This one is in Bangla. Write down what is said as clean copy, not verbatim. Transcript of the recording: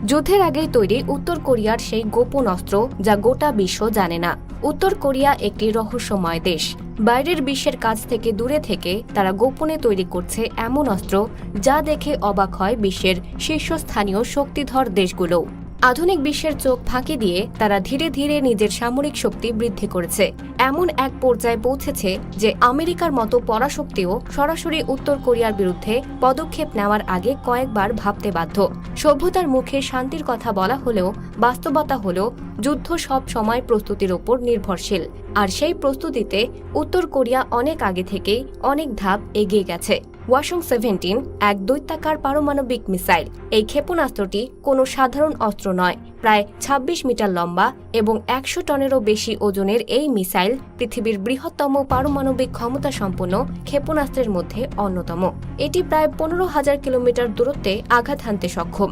যুদ্ধের আগেই তৈরি উত্তর কোরিয়ার সেই গোপন অস্ত্র যা গোটা বিশ্ব জানে না। উত্তর কোরিয়া একটি রহস্যময় দেশ। বাইরের বিশ্বের কাছ থেকে দূরে থেকে তারা গোপনে তৈরি করছে এমন অস্ত্র যা দেখে অবাক হয় বিশ্বের শীর্ষস্থানীয় শক্তিধর দেশগুলোও। আধুনিক বিশ্বের চোখ ফাঁকি দিয়ে তারা ধীরে ধীরে নিজের সামরিক শক্তি বৃদ্ধি করেছে। এমন এক পর্যায়ে পৌঁছেছে যে আমেরিকার মতো পরাশক্তিও সরাসরি উত্তর কোরিয়ার বিরুদ্ধে পদক্ষেপ নেওয়ার আগে কয়েকবার ভাবতে বাধ্য। সভ্যতার মুখে শান্তির কথা বলা হলেও বাস্তবতা হল যুদ্ধ সব সময় প্রস্তুতির ওপর নির্ভরশীল। আর সেই প্রস্তুতিতে উত্তর কোরিয়া অনেক আগে থেকেই অনেক ধাপ এগিয়ে গেছে। ওয়াসং-17 এক দৈত্যাকার পারমাণবিক মিসাইল। এই ক্ষেপণাস্ত্রটি কোনো সাধারণ অস্ত্র নয়। প্রায় ২৬ মিটার লম্বা এবং ১০০ টনেরও বেশি ওজনের এই মিসাইল পৃথিবীর বৃহত্তম পারমাণবিক ক্ষমতা সম্পন্ন ক্ষেপণাস্ত্রের মধ্যে অন্যতম। এটি প্রায় ১৫,০০০ কিলোমিটার দূরত্বে আঘাত হানতে সক্ষম।